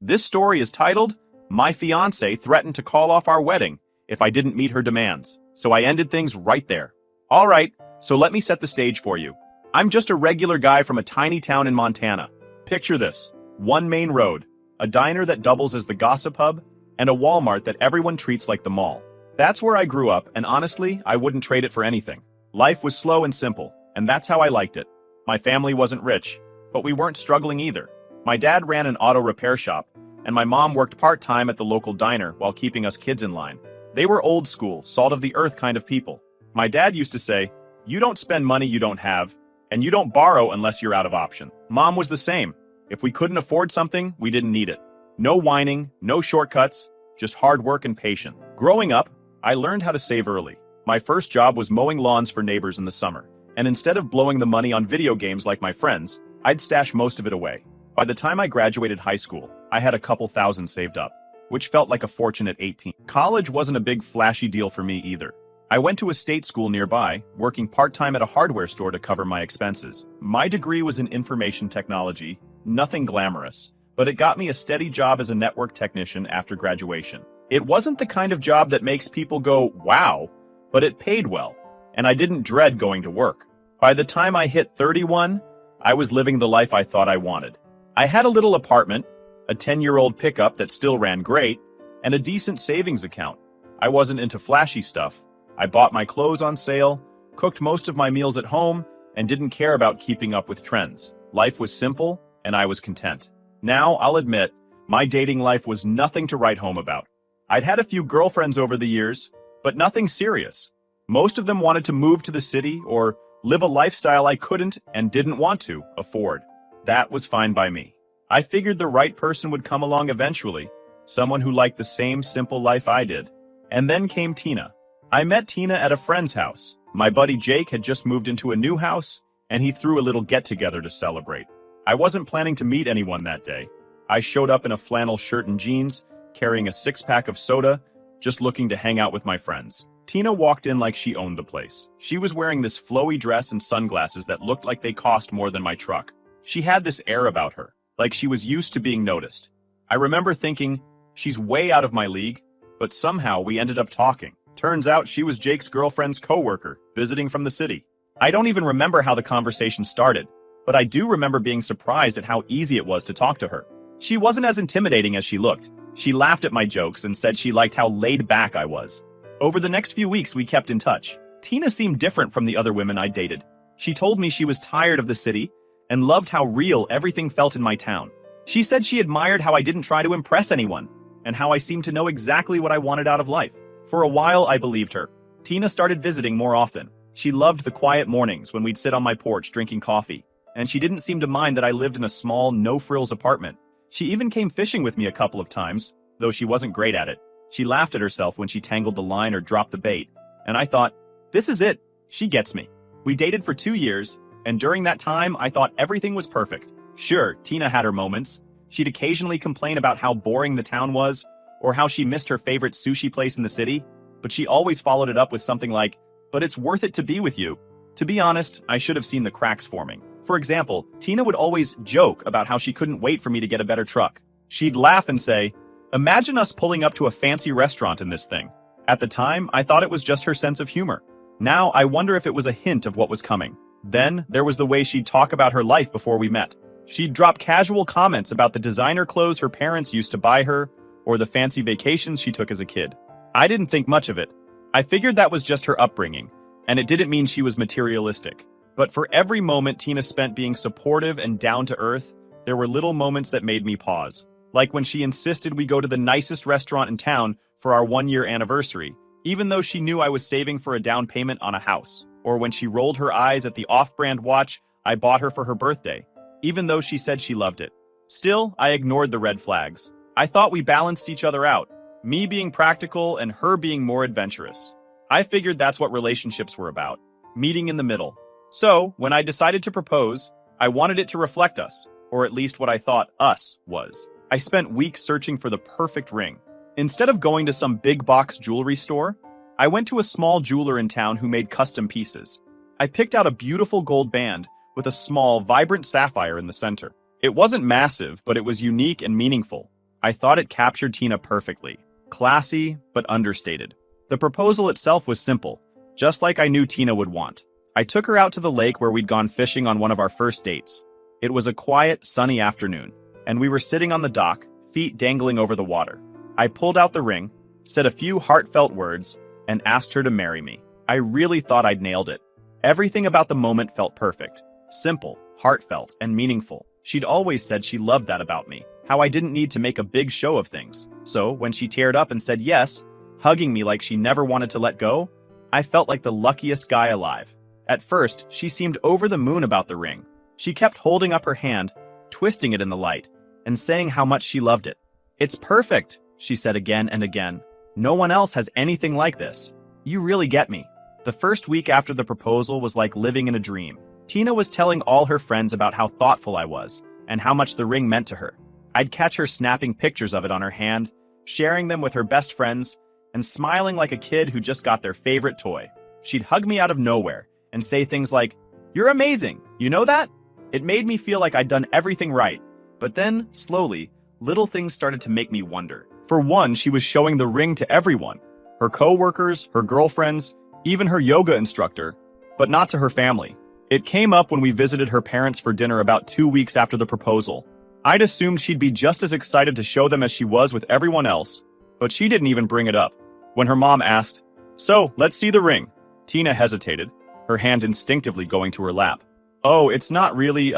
This story is titled, My Fiancé Threatened to Call Off Our Wedding If I Didn't Meet Her Demands, so I ended things right there. Alright, so let me set the stage for you. I'm just a regular guy from a tiny town in Montana. Picture this: one main road, a diner that doubles as the gossip hub, and a Walmart that everyone treats like the mall. That's where I grew up, and honestly, I wouldn't trade it for anything. Life was slow and simple, and that's how I liked it. My family wasn't rich, but we weren't struggling either. My dad ran an auto repair shop, and my mom worked part-time at the local diner while keeping us kids in line. They were old school, salt-of-the-earth kind of people. My dad used to say, "You don't spend money you don't have, and you don't borrow unless you're out of option." Mom was the same. If we couldn't afford something, we didn't need it. No whining, no shortcuts, just hard work and patience. Growing up, I learned how to save early. My first job was mowing lawns for neighbors in the summer, and instead of blowing the money on video games like my friends, I'd stash most of it away. By the time I graduated high school, I had a couple thousand saved up, which felt like a fortune at 18. College wasn't a big flashy deal for me either. I went to a state school nearby, working part-time at a hardware store to cover my expenses. My degree was in information technology, nothing glamorous, but it got me a steady job as a network technician after graduation. It wasn't the kind of job that makes people go, wow, but it paid well, and I didn't dread going to work. By the time I hit 31, I was living the life I thought I wanted. I had a little apartment, a 10-year-old pickup that still ran great, and a decent savings account. I wasn't into flashy stuff. I bought my clothes on sale, cooked most of my meals at home, and didn't care about keeping up with trends. Life was simple, and I was content. Now, I'll admit, my dating life was nothing to write home about. I'd had a few girlfriends over the years, but nothing serious. Most of them wanted to move to the city or live a lifestyle I couldn't and didn't want to afford. That was fine by me. I figured the right person would come along eventually, someone who liked the same simple life I did. And then came Tina. I met Tina at a friend's house. My buddy Jake had just moved into a new house, and he threw a little get-together to celebrate. I wasn't planning to meet anyone that day. I showed up in a flannel shirt and jeans, carrying a six-pack of soda, just looking to hang out with my friends. Tina walked in like she owned the place. She was wearing this flowy dress and sunglasses that looked like they cost more than my truck. She had this air about her, like she was used to being noticed. I remember thinking, she's way out of my league, but somehow we ended up talking. Turns out she was Jake's girlfriend's coworker, visiting from the city. I don't even remember how the conversation started, but I do remember being surprised at how easy it was to talk to her. She wasn't as intimidating as she looked. She laughed at my jokes and said she liked how laid back I was. Over the next few weeks, we kept in touch. Tina seemed different from the other women I dated. She told me she was tired of the city and loved how real everything felt in my town. She said she admired how I didn't try to impress anyone and how I seemed to know exactly what I wanted out of life. For a while, I believed her. Tina started visiting more often. She loved the quiet mornings when we'd sit on my porch drinking coffee, and she didn't seem to mind that I lived in a small, no-frills apartment. She even came fishing with me a couple of times, though she wasn't great at it. She laughed at herself when she tangled the line or dropped the bait, and I thought, this is it. She gets me. We dated for 2 years, and during that time, I thought everything was perfect. Sure, Tina had her moments. She'd occasionally complain about how boring the town was, or how she missed her favorite sushi place in the city, but she always followed it up with something like, "But it's worth it to be with you." To be honest, I should have seen the cracks forming. For example, Tina would always joke about how she couldn't wait for me to get a better truck. She'd laugh and say, "Imagine us pulling up to a fancy restaurant in this thing." At the time, I thought it was just her sense of humor. Now, I wonder if it was a hint of what was coming. Then, there was the way she'd talk about her life before we met. She'd drop casual comments about the designer clothes her parents used to buy her, or the fancy vacations she took as a kid. I didn't think much of it. I figured that was just her upbringing, and it didn't mean she was materialistic. But for every moment Tina spent being supportive and down to earth, there were little moments that made me pause. Like when she insisted we go to the nicest restaurant in town for our 1-year anniversary, even though she knew I was saving for a down payment on a house. Or when she rolled her eyes at the off-brand watch I bought her for her birthday, even though she said she loved it. Still, I ignored the red flags. I thought we balanced each other out, me being practical and her being more adventurous. I figured that's what relationships were about, meeting in the middle. So, when I decided to propose, I wanted it to reflect us, or at least what I thought us was. I spent weeks searching for the perfect ring. Instead of going to some big box jewelry store, I went to a small jeweler in town who made custom pieces. I picked out a beautiful gold band with a small, vibrant sapphire in the center. It wasn't massive, but it was unique and meaningful. I thought it captured Tina perfectly. Classy, but understated. The proposal itself was simple, just like I knew Tina would want. I took her out to the lake where we'd gone fishing on one of our first dates. It was a quiet, sunny afternoon, and we were sitting on the dock, feet dangling over the water. I pulled out the ring, said a few heartfelt words, and asked her to marry me. I really thought I'd nailed it. Everything about the moment felt perfect. Simple, heartfelt, and meaningful. She'd always said she loved that about me, how I didn't need to make a big show of things. So, when she teared up and said yes, hugging me like she never wanted to let go, I felt like the luckiest guy alive. At first, she seemed over the moon about the ring. She kept holding up her hand, twisting it in the light, and saying how much she loved it. "It's perfect," she said again and again. "No one else has anything like this. You really get me." The first week after the proposal was like living in a dream. Tina was telling all her friends about how thoughtful I was, and how much the ring meant to her. I'd catch her snapping pictures of it on her hand, sharing them with her best friends, and smiling like a kid who just got their favorite toy. She'd hug me out of nowhere and say things like, "You're amazing, you know that?" It made me feel like I'd done everything right. But then, slowly, little things started to make me wonder. For one, she was showing the ring to everyone. Her co-workers, her girlfriends, even her yoga instructor, but not to her family. It came up when we visited her parents for dinner about 2 weeks after the proposal. I'd assumed she'd be just as excited to show them as she was with everyone else, but she didn't even bring it up. When her mom asked, "So, let's see the ring," Tina hesitated, her hand instinctively going to her lap. "Oh, it's not really,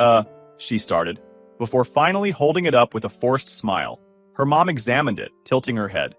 she started, before finally holding it up with a forced smile. Her mom examined it, tilting her head.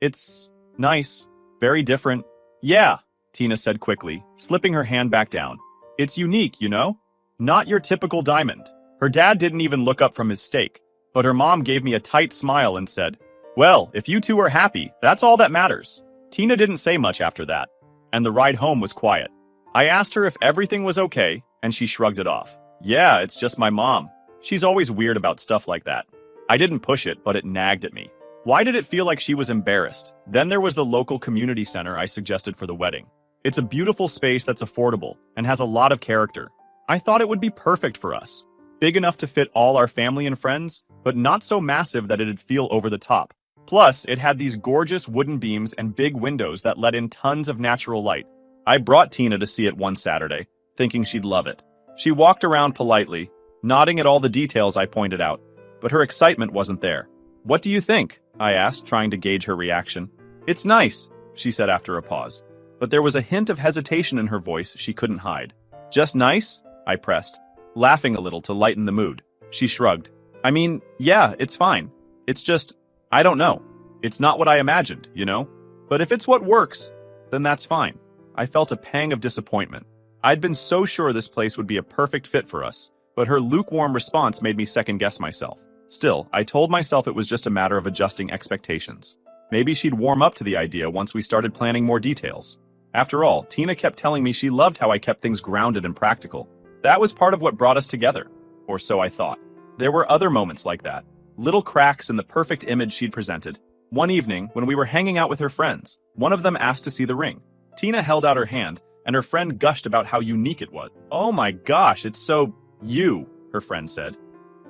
It's nice. Very different." "Yeah," Tina said quickly, slipping her hand back down. "It's unique, you know? Not your typical diamond." Her dad didn't even look up from his steak, but her mom gave me a tight smile and said, "Well, if you two are happy, that's all that matters." Tina didn't say much after that, and the ride home was quiet. I asked her if everything was okay, and she shrugged it off. "Yeah, it's just my mom. She's always weird about stuff like that." I didn't push it, but it nagged at me. Why did it feel like she was embarrassed? Then there was the local community center I suggested for the wedding. It's a beautiful space that's affordable and has a lot of character. I thought it would be perfect for us. Big enough to fit all our family and friends, but not so massive that it'd feel over the top. Plus, it had these gorgeous wooden beams and big windows that let in tons of natural light. I brought Tina to see it one Saturday, thinking she'd love it. She walked around politely, nodding at all the details I pointed out, but her excitement wasn't there. "What do you think?" I asked, trying to gauge her reaction. "It's nice," she said after a pause, but there was a hint of hesitation in her voice she couldn't hide. "Just nice?" I pressed, laughing a little to lighten the mood. She shrugged. "I mean, yeah, it's fine. It's just, I don't know. It's not what I imagined, you know? But if it's what works, then that's fine." I felt a pang of disappointment. I'd been so sure this place would be a perfect fit for us, but her lukewarm response made me second-guess myself. Still, I told myself it was just a matter of adjusting expectations. Maybe she'd warm up to the idea once we started planning more details. After all, Tina kept telling me she loved how I kept things grounded and practical. That was part of what brought us together, or so I thought. There were other moments like that, little cracks in the perfect image she'd presented. One evening, when we were hanging out with her friends, one of them asked to see the ring. Tina held out her hand, and her friend gushed about how unique it was. "Oh my gosh, it's so you," her friend said.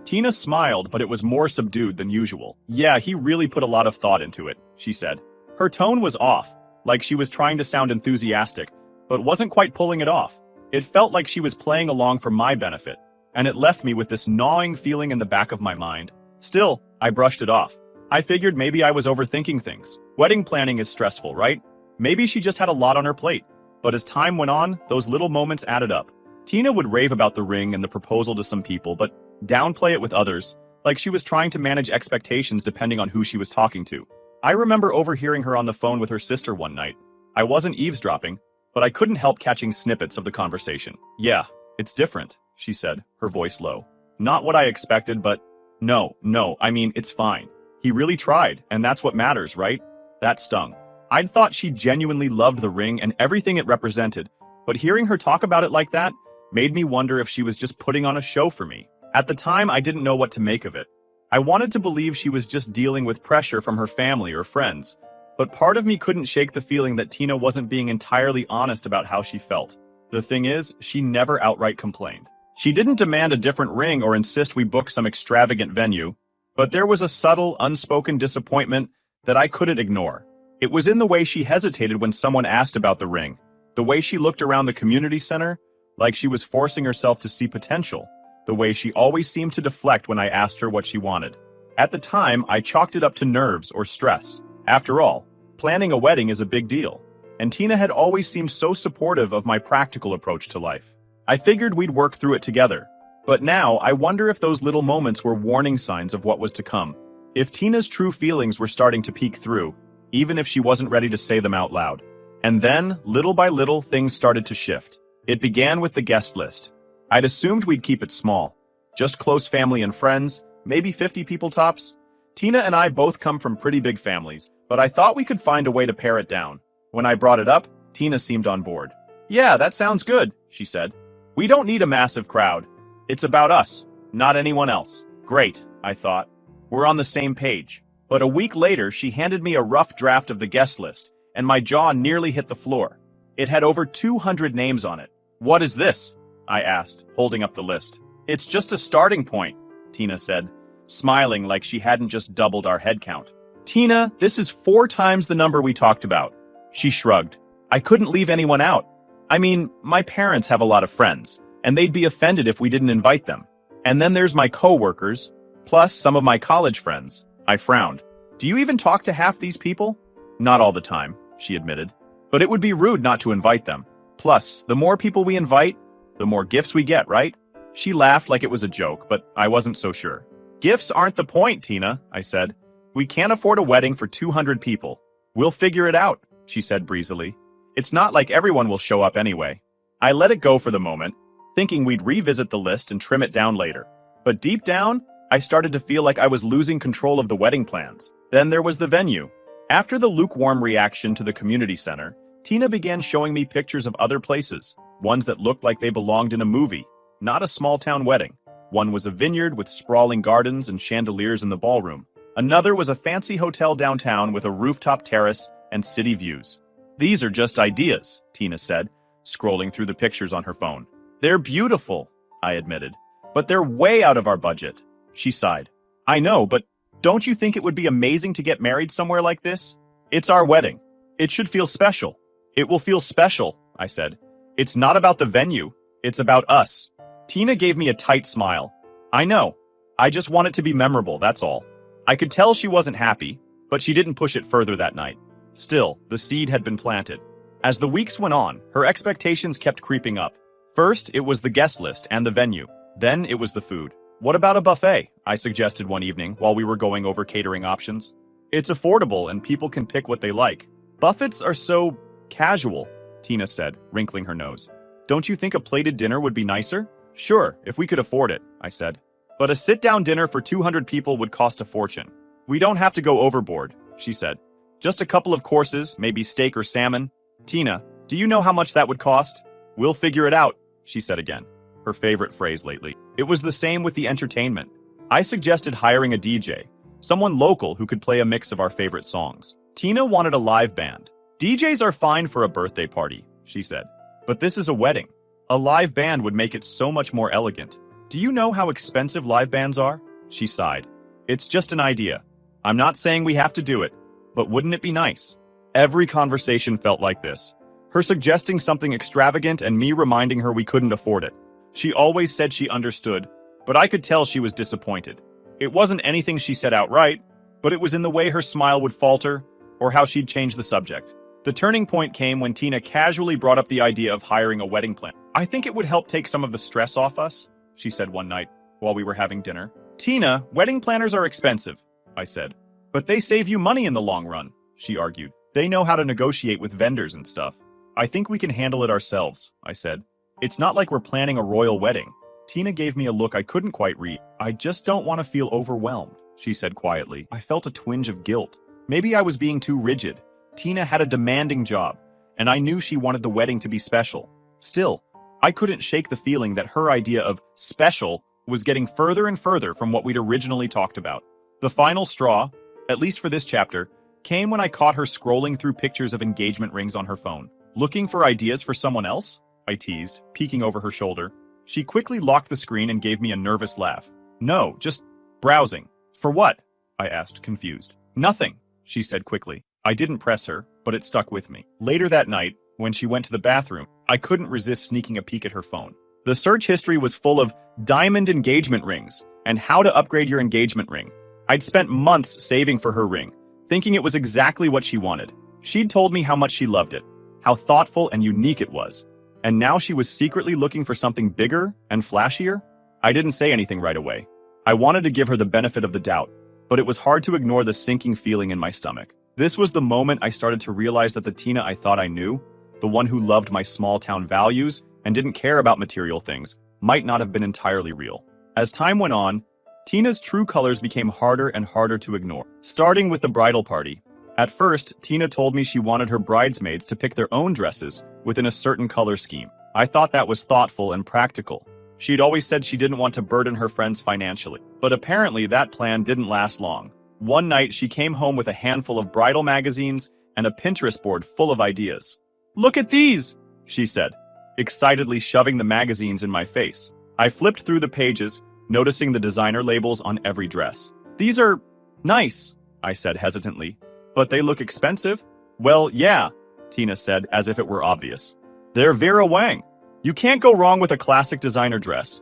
Tina smiled, but it was more subdued than usual. "Yeah, he really put a lot of thought into it," she said. Her tone was off, like she was trying to sound enthusiastic, but wasn't quite pulling it off. It felt like she was playing along for my benefit, and it left me with this gnawing feeling in the back of my mind. Still, I brushed it off. I figured maybe I was overthinking things. Wedding planning is stressful, right? Maybe she just had a lot on her plate. But as time went on, those little moments added up. Tina would rave about the ring and the proposal to some people, but downplay it with others, like she was trying to manage expectations depending on who she was talking to. I remember overhearing her on the phone with her sister one night. I wasn't eavesdropping, but I couldn't help catching snippets of the conversation. "Yeah, it's different," she said, her voice low. "Not what I expected, but no, I mean, it's fine. He really tried, and that's what matters, right?" That stung. I'd thought she genuinely loved the ring and everything it represented, but hearing her talk about it like that made me wonder if she was just putting on a show for me. At the time, I didn't know what to make of it. I wanted to believe she was just dealing with pressure from her family or friends, but part of me couldn't shake the feeling that Tina wasn't being entirely honest about how she felt. The thing is, she never outright complained. She didn't demand a different ring or insist we book some extravagant venue. But there was a subtle, unspoken disappointment that I couldn't ignore. It was in the way she hesitated when someone asked about the ring, the way she looked around the community center, like she was forcing herself to see potential, the way she always seemed to deflect when I asked her what she wanted. At the time, I chalked it up to nerves or stress. After all, planning a wedding is a big deal, and Tina had always seemed so supportive of my practical approach to life. I figured we'd work through it together, but now I wonder if those little moments were warning signs of what was to come. If Tina's true feelings were starting to peek through, even if she wasn't ready to say them out loud. And then, little by little, things started to shift. It began with the guest list. I'd assumed we'd keep it small. Just close family and friends, maybe 50 people tops. Tina and I both come from pretty big families, but I thought we could find a way to pare it down. When I brought it up, Tina seemed on board. "Yeah, that sounds good," she said. "We don't need a massive crowd. It's about us, not anyone else." Great, I thought. We're on the same page. But a week later, she handed me a rough draft of the guest list, and my jaw nearly hit the floor. It had over 200 names on it. "What is this?" I asked, holding up the list. "It's just a starting point," Tina said, smiling like she hadn't just doubled our head count. "Tina, this is 4 times the number we talked about." She shrugged. "I couldn't leave anyone out. I mean, my parents have a lot of friends, and they'd be offended if we didn't invite them. And then there's my co-workers, plus some of my college friends." I frowned. "Do you even talk to half these people?" "Not all the time," she admitted. "But it would be rude not to invite them. Plus, the more people we invite, the more gifts we get, right?" She laughed like it was a joke, but I wasn't so sure. "Gifts aren't the point, Tina," I said. "We can't afford a wedding for 200 people. We'll figure it out," she said breezily. "It's not like everyone will show up anyway." I let it go for the moment, thinking we'd revisit the list and trim it down later. But deep down, I started to feel like I was losing control of the wedding plans. Then there was the venue. After the lukewarm reaction to the community center, Tina began showing me pictures of other places, ones that looked like they belonged in a movie, not a small-town wedding. One was a vineyard with sprawling gardens and chandeliers in the ballroom. Another was a fancy hotel downtown with a rooftop terrace and city views. "These are just ideas," Tina said, scrolling through the pictures on her phone. "They're beautiful," I admitted, "but they're way out of our budget." She sighed. "I know, but don't you think it would be amazing to get married somewhere like this? It's our wedding. It should feel special." "It will feel special," I said. "It's not about the venue. It's about us." Tina gave me a tight smile. "I know. I just want it to be memorable, that's all." I could tell she wasn't happy, but she didn't push it further that night. Still, the seed had been planted. As the weeks went on, her expectations kept creeping up. First, it was the guest list and the venue. Then it was the food. "What about a buffet?" I suggested one evening while we were going over catering options. "It's affordable and people can pick what they like." "Buffets are so casual," Tina said, wrinkling her nose. "Don't you think a plated dinner would be nicer?" "Sure, if we could afford it," I said. "But a sit-down dinner for 200 people would cost a fortune." "We don't have to go overboard," she said. "Just a couple of courses, maybe steak or salmon." "Tina, do you know how much that would cost?" "We'll figure it out," she said again. Her favorite phrase lately. It was the same with the entertainment. I suggested hiring a DJ, someone local who could play a mix of our favorite songs. Tina wanted a live band. "DJs are fine for a birthday party," she said. "But this is a wedding. A live band would make it so much more elegant." "Do you know how expensive live bands are?" She sighed. "It's just an idea. I'm not saying we have to do it, but wouldn't it be nice?" Every conversation felt like this. Her suggesting something extravagant and me reminding her we couldn't afford it. She always said she understood, but I could tell she was disappointed. It wasn't anything she said outright, but it was in the way her smile would falter, or how she'd change the subject. The turning point came when Tina casually brought up the idea of hiring a wedding planner. "I think it would help take some of the stress off us," she said one night while we were having dinner. "Tina, wedding planners are expensive," I said. "But they save you money in the long run," she argued. "They know how to negotiate with vendors and stuff." "I think we can handle it ourselves," I said. "It's not like we're planning a royal wedding." Tina gave me a look I couldn't quite read. "I just don't want to feel overwhelmed," she said quietly. I felt a twinge of guilt. Maybe I was being too rigid. Tina had a demanding job, and I knew she wanted the wedding to be special. Still, I couldn't shake the feeling that her idea of special was getting further and further from what we'd originally talked about. The final straw, at least for this chapter, came when I caught her scrolling through pictures of engagement rings on her phone. "Looking for ideas for someone else?" I teased, peeking over her shoulder. She quickly locked the screen and gave me a nervous laugh. "No, just browsing," For what? I asked, confused. Nothing, she said quickly. I didn't press her, but it stuck with me. Later that night, when she went to the bathroom, I couldn't resist sneaking a peek at her phone. The search history was full of diamond engagement rings and how to upgrade your engagement ring. I'd spent months saving for her ring, thinking it was exactly what she wanted. She'd told me how much she loved it, how thoughtful and unique it was. And now she was secretly looking for something bigger and flashier? I didn't say anything right away. I wanted to give her the benefit of the doubt, but it was hard to ignore the sinking feeling in my stomach. This was the moment I started to realize that the Tina I thought I knew, the one who loved my small-town values and didn't care about material things, might not have been entirely real. As time went on, Tina's true colors became harder and harder to ignore, starting with the bridal party. At first, Tina told me she wanted her bridesmaids to pick their own dresses within a certain color scheme. I thought that was thoughtful and practical. She'd always said she didn't want to burden her friends financially, but apparently that plan didn't last long. One night, she came home with a handful of bridal magazines and a Pinterest board full of ideas. "Look at these," she said, excitedly shoving the magazines in my face. I flipped through the pages, noticing the designer labels on every dress. "These are nice," I said hesitantly. "But they look expensive?" "Well, yeah," Tina said, as if it were obvious. "They're Vera Wang. You can't go wrong with a classic designer dress."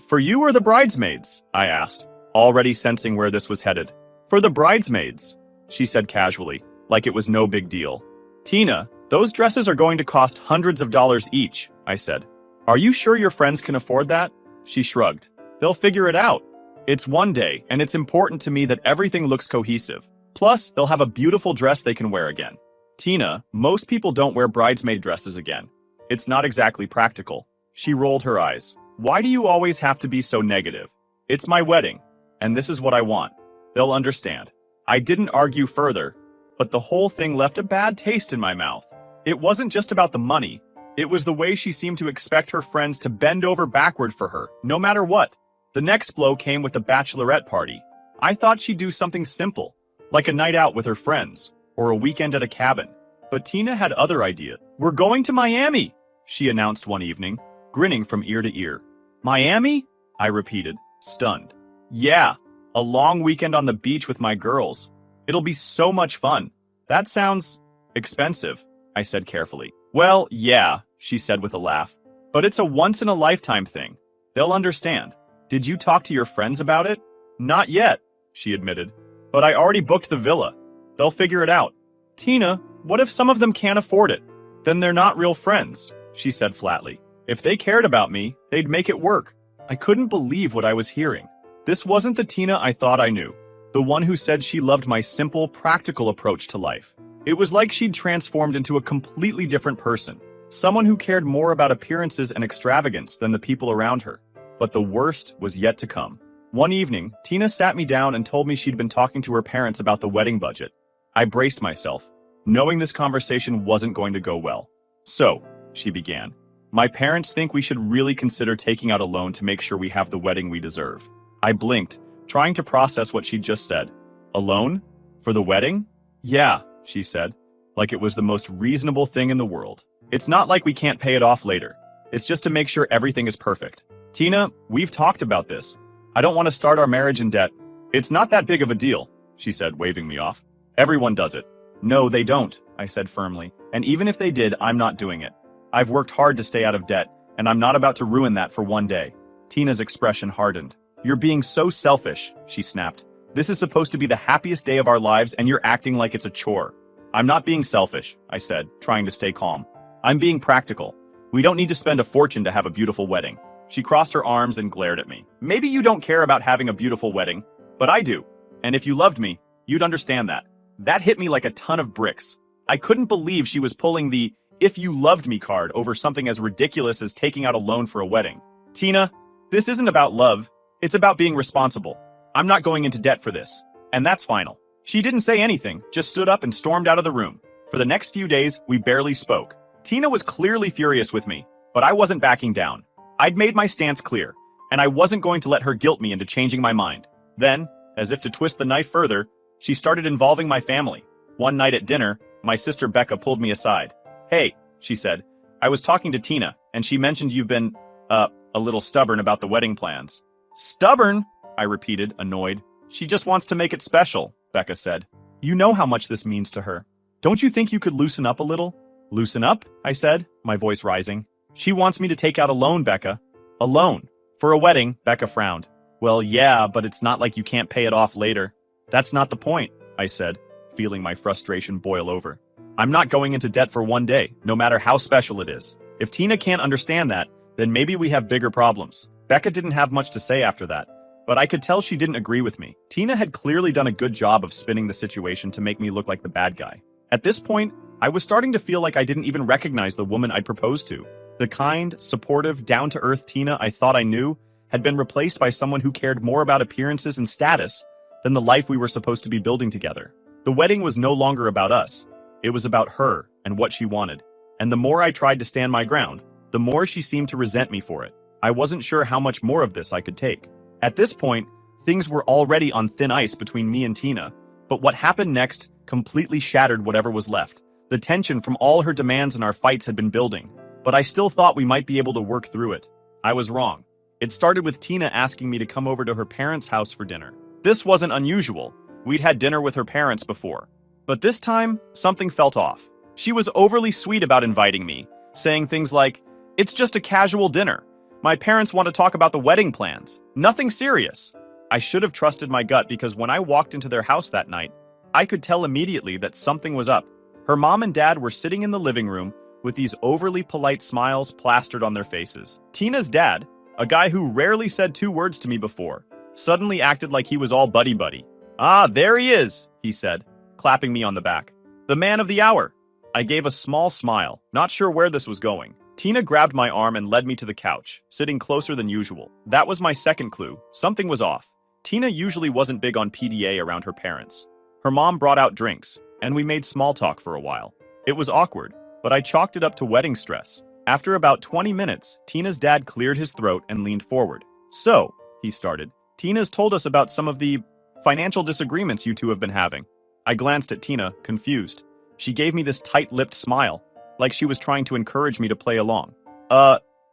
For you or the bridesmaids?" I asked, already sensing where this was headed. "For the bridesmaids," she said casually, like it was no big deal. "Tina, those dresses are going to cost hundreds of dollars each," I said. "Are you sure your friends can afford that?" She shrugged. "They'll figure it out. It's one day, and it's important to me that everything looks cohesive. Plus, they'll have a beautiful dress they can wear again." "Tina, most people don't wear bridesmaid dresses again. It's not exactly practical." She rolled her eyes. "Why do you always have to be so negative? It's my wedding, and this is what I want. They'll understand." I didn't argue further, but the whole thing left a bad taste in my mouth. It wasn't just about the money. It was the way she seemed to expect her friends to bend over backward for her, no matter what. The next blow came with the bachelorette party. I thought she'd do something simple, like a night out with her friends, or a weekend at a cabin. But Tina had other ideas. "We're going to Miami," she announced one evening, grinning from ear to ear. "Miami?" I repeated, stunned. "Yeah, a long weekend on the beach with my girls. It'll be so much fun." "That sounds expensive," I said carefully. "Well, yeah," she said with a laugh. "But it's a once-in-a-lifetime thing. They'll understand." "Did you talk to your friends about it?" "Not yet," she admitted. "But I already booked the villa. They'll figure it out." "Tina, what if some of them can't afford it?" "Then they're not real friends," she said flatly. "If they cared about me, they'd make it work." I couldn't believe what I was hearing. This wasn't the Tina I thought I knew, the one who said she loved my simple, practical approach to life. It was like she'd transformed into a completely different person, someone who cared more about appearances and extravagance than the people around her. But the worst was yet to come. One evening, Tina sat me down and told me she'd been talking to her parents about the wedding budget. I braced myself, knowing this conversation wasn't going to go well. "So," she began, "my parents think we should really consider taking out a loan to make sure we have the wedding we deserve." I blinked, trying to process what she'd just said. "A loan? For the wedding?" "Yeah," she said, like it was the most reasonable thing in the world. "It's not like we can't pay it off later. It's just to make sure everything is perfect. Tina, we've talked about this. I don't want to start our marriage in debt." "It's not that big of a deal," she said, waving me off. "Everyone does it." "No, they don't," I said firmly. "And even if they did, I'm not doing it. I've worked hard to stay out of debt, and I'm not about to ruin that for one day." Tina's expression hardened. "You're being so selfish," she snapped. "This is supposed to be the happiest day of our lives, and you're acting like it's a chore." "I'm not being selfish," I said, trying to stay calm. "I'm being practical. We don't need to spend a fortune to have a beautiful wedding." She crossed her arms and glared at me. "Maybe you don't care about having a beautiful wedding, but I do. And if you loved me, you'd understand that." That hit me like a ton of bricks. I couldn't believe she was pulling the "if you loved me" card over something as ridiculous as taking out a loan for a wedding. "Tina, this isn't about love. It's about being responsible. I'm not going into debt for this. And that's final." She didn't say anything, just stood up and stormed out of the room. For the next few days, we barely spoke. Tina was clearly furious with me, but I wasn't backing down. I'd made my stance clear, and I wasn't going to let her guilt me into changing my mind. Then, as if to twist the knife further, she started involving my family. One night at dinner, my sister Becca pulled me aside. "Hey," she said, "I was talking to Tina, and she mentioned you've been, a little stubborn about the wedding plans." "Stubborn?" I repeated, annoyed. She just wants to make it special, Becca said. You know how much this means to her. Don't you think you could loosen up a little? Loosen up? I said, my voice rising. She wants me to take out a loan, Becca. A loan? For a wedding, Becca frowned. Well, yeah, but it's not like you can't pay it off later. That's not the point, I said, feeling my frustration boil over. I'm not going into debt for one day, no matter how special it is. If Tina can't understand that, then maybe we have bigger problems. Becca didn't have much to say after that, but I could tell she didn't agree with me. Tina had clearly done a good job of spinning the situation to make me look like the bad guy. At this point, I was starting to feel like I didn't even recognize the woman I'd proposed to. The kind, supportive, down-to-earth Tina I thought I knew had been replaced by someone who cared more about appearances and status than the life we were supposed to be building together. The wedding was no longer about us. It was about her and what she wanted. And the more I tried to stand my ground, the more she seemed to resent me for it. I wasn't sure how much more of this I could take. At this point, things were already on thin ice between me and Tina, but what happened next completely shattered whatever was left. The tension from all her demands and our fights had been building, but I still thought we might be able to work through it. I was wrong. It started with Tina asking me to come over to her parents' house for dinner. This wasn't unusual. We'd had dinner with her parents before. But this time, something felt off. She was overly sweet about inviting me, saying things like, "It's just a casual dinner. My parents want to talk about the wedding plans. Nothing serious." I should have trusted my gut because when I walked into their house that night, I could tell immediately that something was up. Her mom and dad were sitting in the living room with these overly polite smiles plastered on their faces. Tina's dad, a guy who rarely said 2 words to me before, suddenly acted like he was all buddy-buddy. "Ah, there he is," he said, clapping me on the back. "The man of the hour." I gave a small smile, not sure where this was going. Tina grabbed my arm and led me to the couch, sitting closer than usual. That was my second clue. Something was off. Tina usually wasn't big on PDA around her parents. Her mom brought out drinks, and we made small talk for a while. It was awkward, but I chalked it up to wedding stress. After about 20 minutes, Tina's dad cleared his throat and leaned forward. "So," he started, "Tina's told us about some of the financial disagreements you two have been having." I glanced at Tina, confused. She gave me this tight-lipped smile, like she was trying to encourage me to play along.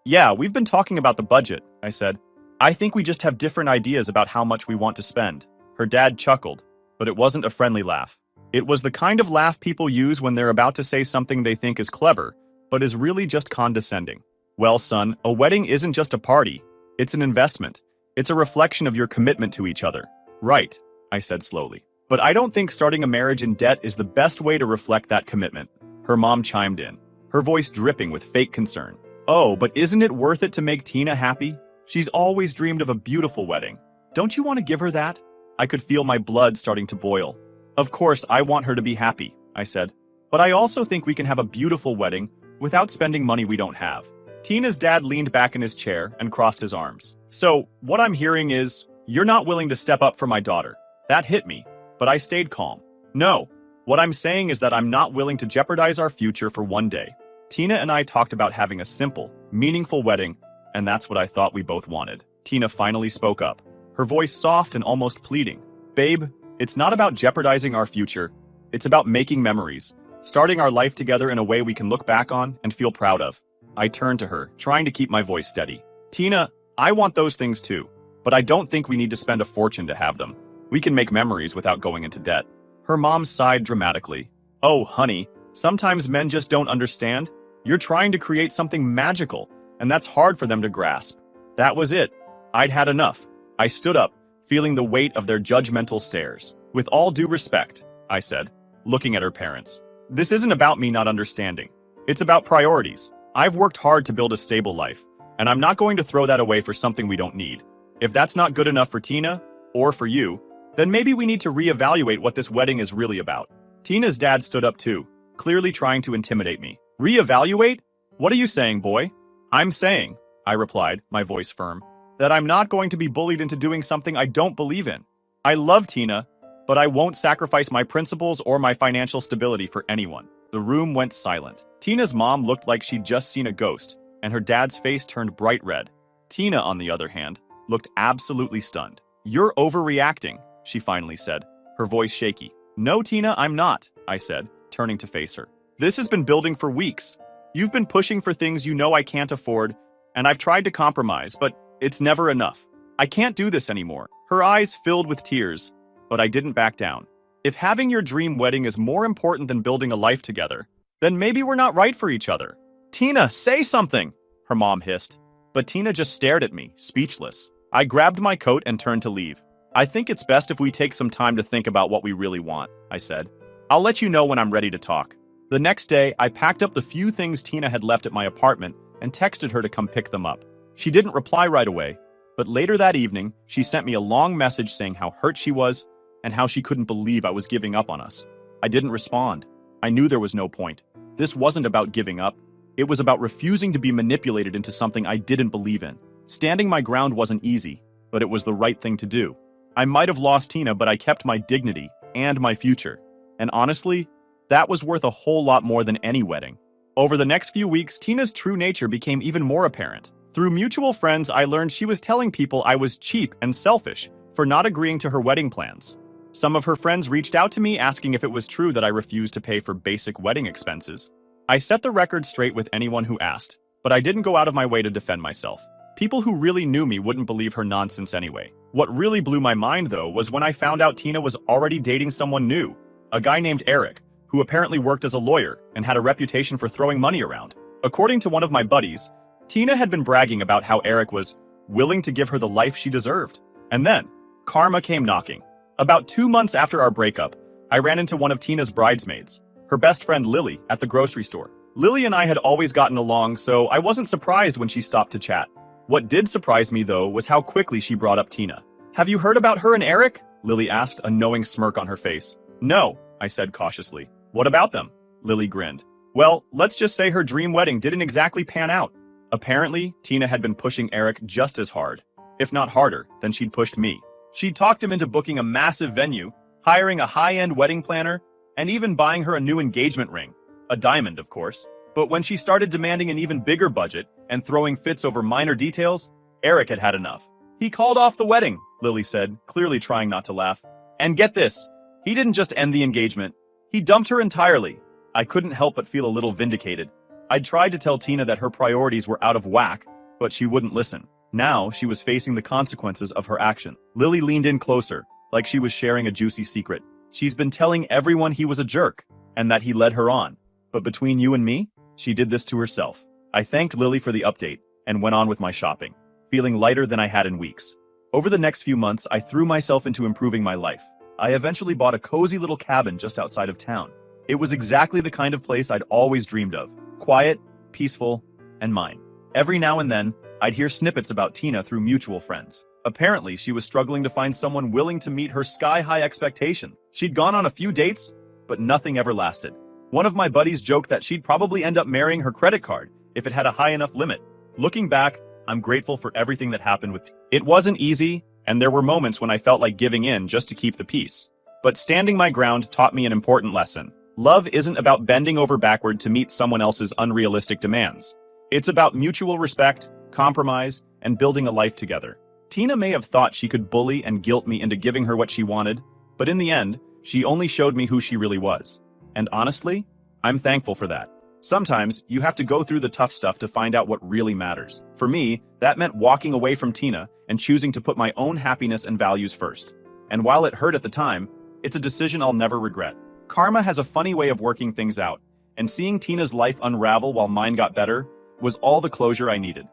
Yeah, we've been talking about the budget," I said. "I think we just have different ideas about how much we want to spend." Her dad chuckled, but it wasn't a friendly laugh. It was the kind of laugh people use when they're about to say something they think is clever, but is really just condescending. "Well, son, a wedding isn't just a party. It's an investment. It's a reflection of your commitment to each other." "Right," I said slowly. "But I don't think starting a marriage in debt is the best way to reflect that commitment." Her mom chimed in, her voice dripping with fake concern. "Oh, but isn't it worth it to make Tina happy? She's always dreamed of a beautiful wedding. Don't you want to give her that?" I could feel my blood starting to boil. "Of course, I want her to be happy," I said. "But I also think we can have a beautiful wedding without spending money we don't have." Tina's dad leaned back in his chair and crossed his arms. "So, what I'm hearing is, you're not willing to step up for my daughter." That hit me, but I stayed calm. "No. What I'm saying is that I'm not willing to jeopardize our future for one day." Tina and I talked about having a simple, meaningful wedding, and that's what I thought we both wanted. Tina finally spoke up, her voice soft and almost pleading. "Babe, it's not about jeopardizing our future. It's about making memories, starting our life together in a way we can look back on and feel proud of." I turned to her, trying to keep my voice steady. "Tina, I want those things too, but I don't think we need to spend a fortune to have them. We can make memories without going into debt." Her mom sighed dramatically. "Oh, honey, sometimes men just don't understand. You're trying to create something magical, and that's hard for them to grasp." That was it. I'd had enough. I stood up, feeling the weight of their judgmental stares. "With all due respect," I said, looking at her parents, "this isn't about me not understanding. It's about priorities. I've worked hard to build a stable life, and I'm not going to throw that away for something we don't need. If that's not good enough for Tina, or for you, then maybe we need to reevaluate what this wedding is really about." Tina's dad stood up too, clearly trying to intimidate me. "Reevaluate? What are you saying, boy?" "I'm saying," I replied, my voice firm, "that I'm not going to be bullied into doing something I don't believe in. I love Tina, but I won't sacrifice my principles or my financial stability for anyone." The room went silent. Tina's mom looked like she'd just seen a ghost, and her dad's face turned bright red. Tina, on the other hand, looked absolutely stunned. "You're overreacting," she finally said, her voice shaky. "No, Tina, I'm not," I said, turning to face her. "This has been building for weeks. You've been pushing for things you know I can't afford, and I've tried to compromise, but it's never enough. I can't do this anymore." Her eyes filled with tears, but I didn't back down. If having your dream wedding is more important than building a life together, then maybe we're not right for each other. Tina, say something, her mom hissed. But Tina just stared at me, speechless. I grabbed my coat and turned to leave. I think it's best if we take some time to think about what we really want, I said. I'll let you know when I'm ready to talk. The next day, I packed up the few things Tina had left at my apartment and texted her to come pick them up. She didn't reply right away, but later that evening, she sent me a long message saying how hurt she was and how she couldn't believe I was giving up on us. I didn't respond. I knew there was no point. This wasn't about giving up. It was about refusing to be manipulated into something I didn't believe in. Standing my ground wasn't easy, but it was the right thing to do. I might have lost Tina, but I kept my dignity and my future. And honestly, that was worth a whole lot more than any wedding. Over the next few weeks, Tina's true nature became even more apparent. Through mutual friends, I learned she was telling people I was cheap and selfish for not agreeing to her wedding plans. Some of her friends reached out to me asking if it was true that I refused to pay for basic wedding expenses. I set the record straight with anyone who asked, but I didn't go out of my way to defend myself. People who really knew me wouldn't believe her nonsense anyway. What really blew my mind, though, was when I found out Tina was already dating someone new, a guy named Eric, who apparently worked as a lawyer and had a reputation for throwing money around. According to one of my buddies, Tina had been bragging about how Eric was willing to give her the life she deserved. And then, karma came knocking. About 2 months after our breakup, I ran into one of Tina's bridesmaids, her best friend Lily, at the grocery store. Lily and I had always gotten along, so I wasn't surprised when she stopped to chat. What did surprise me, though, was how quickly she brought up Tina. "Have you heard about her and Eric?" Lily asked, a knowing smirk on her face. "No," I said cautiously. "What about them?" Lily grinned. "Well, let's just say her dream wedding didn't exactly pan out." Apparently, Tina had been pushing Eric just as hard, if not harder, than she'd pushed me. She'd talked him into booking a massive venue, hiring a high-end wedding planner, and even buying her a new engagement ring. A diamond, of course. But when she started demanding an even bigger budget and throwing fits over minor details, Eric had had enough. "He called off the wedding," Lily said, clearly trying not to laugh. "And get this, he didn't just end the engagement. He dumped her entirely." I couldn't help but feel a little vindicated. I'd tried to tell Tina that her priorities were out of whack, but she wouldn't listen. Now she was facing the consequences of her action. Lily leaned in closer, like she was sharing a juicy secret. "She's been telling everyone he was a jerk, and that he led her on. But between you and me, she did this to herself." I thanked Lily for the update and went on with my shopping, feeling lighter than I had in weeks. Over the next few months, I threw myself into improving my life. I eventually bought a cozy little cabin just outside of town. It was exactly the kind of place I'd always dreamed of. Quiet, peaceful, and mine. Every now and then, I'd hear snippets about Tina through mutual friends. Apparently, she was struggling to find someone willing to meet her sky-high expectations. She'd gone on a few dates, but nothing ever lasted. One of my buddies joked that she'd probably end up marrying her credit card if it had a high enough limit. Looking back, I'm grateful for everything that happened with Tina. It wasn't easy, and there were moments when I felt like giving in just to keep the peace. But standing my ground taught me an important lesson. Love isn't about bending over backward to meet someone else's unrealistic demands. It's about mutual respect, compromise, and building a life together. Tina may have thought she could bully and guilt me into giving her what she wanted, but in the end, she only showed me who she really was. And honestly, I'm thankful for that. Sometimes, you have to go through the tough stuff to find out what really matters. For me, that meant walking away from Tina and choosing to put my own happiness and values first. And while it hurt at the time, it's a decision I'll never regret. Karma has a funny way of working things out, and seeing Tina's life unravel while mine got better was all the closure I needed.